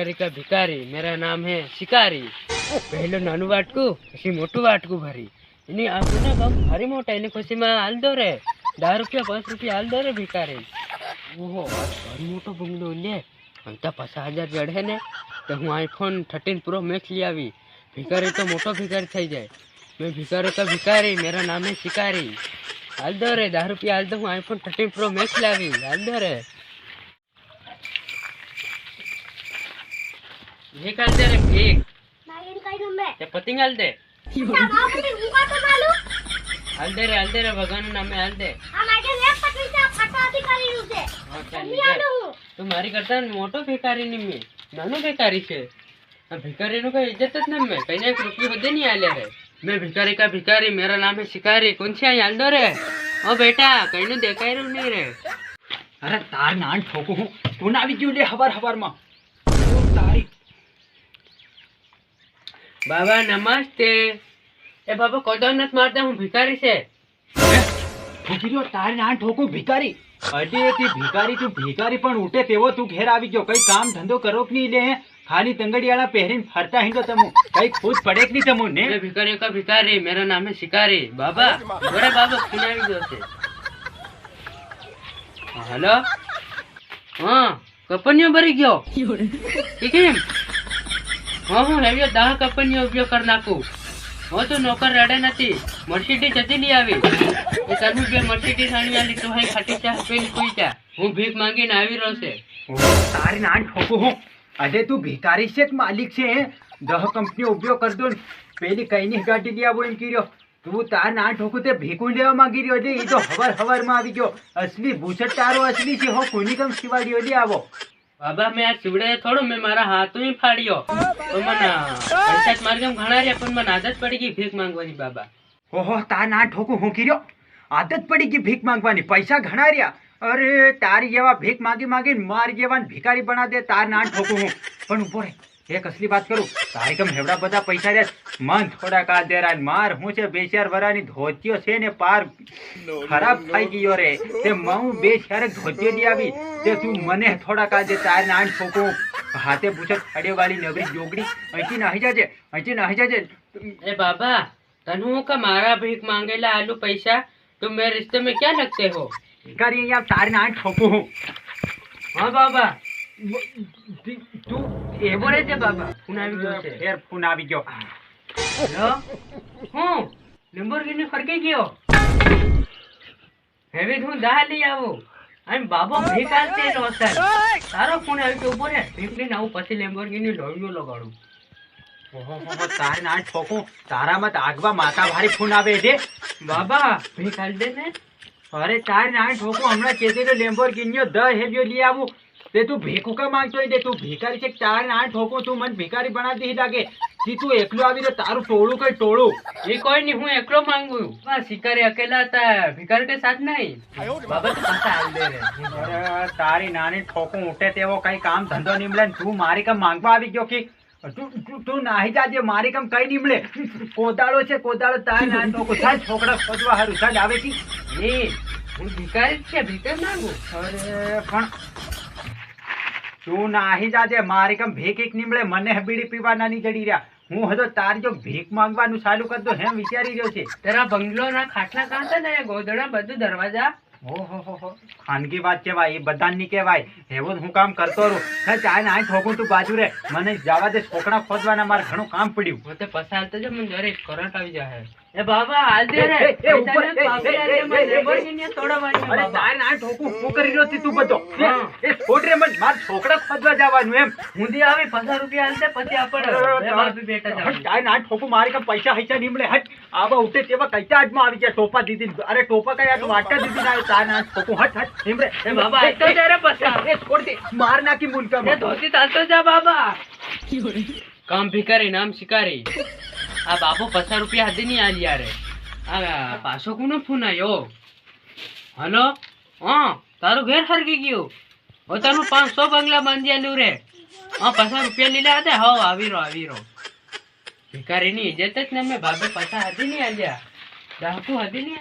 भिखारी का भिखारी, मेरा नाम है शिकारी। पहले नानू वाटकू પછી મોટું વાટકું ભરી એની આપણને કામ ભારી મોટા એની ખુશીમાં હાલ દો રે 10 રૂપિયા 5 રૂપિયા હાલ દો રે ભિખારી। ઓહો ભારી મોટો બંગલો લે અંતા 50,000 જડે ને તો હું આઈફોન 13 પ્રો મેક્સ લઈ આવી। भिखारी तो मोटो भिखारी થઈ જાય। मैं भिखारी का भिखारी, मेरा नाम है शिकारी। हाल दो रे 10 रुपया हाल दो, હું આઈફોन 13 પ્રો મેક્સ લાવી હાલ દો रे। ये काल दे रे एक नागिन कई नंबर ते पतिंग हाल दे क्या बाप रे उका तो मालूम हाल दे रे भगवान नामे हाल दे। हां मागे एक पटरी से फटा अधिकारी नु से हां चल नहीं आलो हूं तू मारी करता मोटो भिखारी नहीं मैं नानो भिखारी छे। आ भिखारी नु कई इज्जत ज नहीं मैं कई एक रुपया बदे नहीं आले रे। मैं भिखारी का भिखारी, मेरा नाम है शिकारी। कौन सी हाल दो रे। ओ बेटा कई नु देखाई रू नहीं रे। अरे तार नान ठोकू हूं तू ना આવી ગયું લે હવાર માં તારી बाबा नमस्ते। ए बाबा कोदम नत मारता हूँ भिखारी से। ભૂખીયો તાર નાન ઠોકું ભિખારી અડે તે ભિખારી તું ભિખારી પણ ઉઠે તેવો તું ઘેર આવી ગયો કઈ કામ ધંધો કરો કે નહીં લે ખાલી તંગડીવાળા પહેરીને ફરતા હિંદો તમુ કઈ ખુદ પડે કે નહીં તમુ ને। मैं भिखारी का भिखारी, मेरा नाम है शिकारी। बाबा बड़े बाबा सुनावी दो से। हेलो हाँ कपनियों भरी गयो ठीक है। हाँ હું લેવ્યો 10 કપનીઓ ઉપયોગ કરી નાખું। હું તો નોકર રડે નથી મર્સિડીઝ જતી લઈ આવી એ તરુ બે મર્સિડીઝ આણી આલી તો હઈ ખાટી ચા પીને સુઈ જા। હું ભીખ માંગીને આવી રહ્યો છે। તાર નાન ઠોકું હું અડે તું ભિખારી છે કે માલિક છે 10 કંપની ઉપયોગ કર દો પેલી કઈની ગાડી લઈ આવો એમ કર્યો તું તાર નાન ઠોકું તે ભીખું લેવા માંગી રહ્યો છે એ તો હવાર માં આવી ગયો અસલી ભૂસટ તારો અસલી છે હો કોની કમ સિવાડીઓ લઈ આવો। बाबा मैं आज सिवड़े थोड़ो मैं मारा हाथ ही फाड़ियो तो मन पैसा मार के घणा रे पण मन आदत पड़ी गई भीख मांगवानी। बाबा ओहो तार नान ठोकू હું કર્યો આદત પડી ગઈ ભીખ માંગવાની પૈસા ઘણા રહ્યા અરે તારી જેવા ભીખ માંગી માંગીને મારી જેવાને ભિખારી બના દે તાર નાન ઠોકું હું પણ ઉભો રે એક અસલી વાત કરું તારી કમ હેવડા બધા પૈસા રે મન થોડા કા દેરા માર હું છે 2-4 વરાની ધોતિયો છે ને પાર ખરાબ થઈ ગયો રે તે હું 2-4 ધોતિયો દી આવી તે તું મને થોડા કા દે તાર નાન ઠોકું હાથે પૂછત અડે વાળી નગરી જોગડી અહીંથી નાહી જાજે। ए बाबा तनु का मारा भीख मांगेला आलू पैसा तुम मेरे रिश्ते में क्या लगते हो। ભિખારી અહીંયા તાર નાન ઠોકું હું हाँ बाबा તું एवो रे ते बाबा फोन આવી ગયો છે। ફેર ફોન આવી ગયો હેલો હું લેમ્બોર્ગિની ફરકી ગયો હવે હું દા લઈ આવું અને બાબો ભીખ આલતે રોસર તારો ફોન આવી ગયો ઉભો રે ભીખ લઈને આવું પછી લેમ્બોર્ગિની લોહીઓ લગાડું। ઓહો તાર નાન ઠોકું તારામાં આગવા માતા ભારી ફોન આવે છે बाबा भीख आल दे ने અરે તાર નાન ઠોકું હમણાં કેતે તો લેમ્બોર્ગિનીઓ 10 હેવ્યો લઈ આવું તે તું ભીખું કા માંગતો હોય તે તું ભિખારી છે તાર નાન ઠોકું તું મને ભિખારી બનાવી દે લાગે कि तू एकलो आवी तो तारू टोळू कई टोळू ये कोई नहीं हूँ एकलो मांगू बस शिकारी अकेला आता है भिखारी के साथ नहीं। बाबा तो पैसा हाल दे रहे। अरे तारी नानी ठोकू उठे तेवो कई काम धंधो निमले तू मारी कम मांगवा आवी गयो कि तू नाही जाजे मारी कम कई निमले कोदाळो छे कोदाळो तार नान ठोकू छा छोकड़ा खोजवा हारू छा आवे की ये હું ભિખારી છે ભીખ માંગુ। अरे पण तू नाही जाजे मारी कम भीख एक निमले मने बीड़ी पीवा नानी जड़ी रहा હું હજો તાર જો ભીખ માંગવાનું ચાલુ કર દો હેમ વિચારી રહ્યો છે तेरा बंगलो ना खाटला कहाँ था ना गोदड़ा બધું દરવાજા ઓહો ખાનગી વાત કહેવાય એ બધાની કહેવાય એવો હું કામ કરતો રહું હે ચાય ના ઠોકું તું બાજુ રે મને જવા દે છોકરા ખોદવાના માર ઘણું કામ પડ્યું હું તે પસાર તો જો મને જરે કરંટ આવી જાય। ए बाबा हाल दे रे ए ऊपर लेम्बोर्गिनी तोड़વાની અરે ચાય ના ઠોકું હું કરી રહ્યો તી તું બધો એ છોડ રે મત માર છોકરા ખોદવા જવાનું એમ હુંદી આવી 50 રૂપિયા હાલતે પછી આપણે બે બાપી બેટા જાવ ચાય ના ઠોકું મારી કા પૈસા હૈસા નીમળે હટ આવા ઉઠે તેવા કઈતા હાથમાં આવી ગયા ટોપા દીદી અરે ટોપા કઈ આ વાટા દીદી ના ચાય ના ઠોકું હટ નીમળે ए बाबा આટો જ રે પસા એ છોડ દે માર નાખી મુલકા એ ધોતી ચાલતો જા બાબા કામ ભિખારી નામ શિકારી। આ બાબો 50 રૂપિયા હદી નહીં આલિયા રે આ પાછો કોનો ફોન આવ્યો। હલો હા તારું ઘેર હરગી ગયું હો તારું 500 બંગલા બાંધી આલ્યું રે હા 50 રૂપિયા લીધા હતા હો આવી રહો ભિખારીની ઇજ્જત જ ને મેં બાબે 50 હદી નહીં આલ્યા ગ્રાહકો હદી નહીં।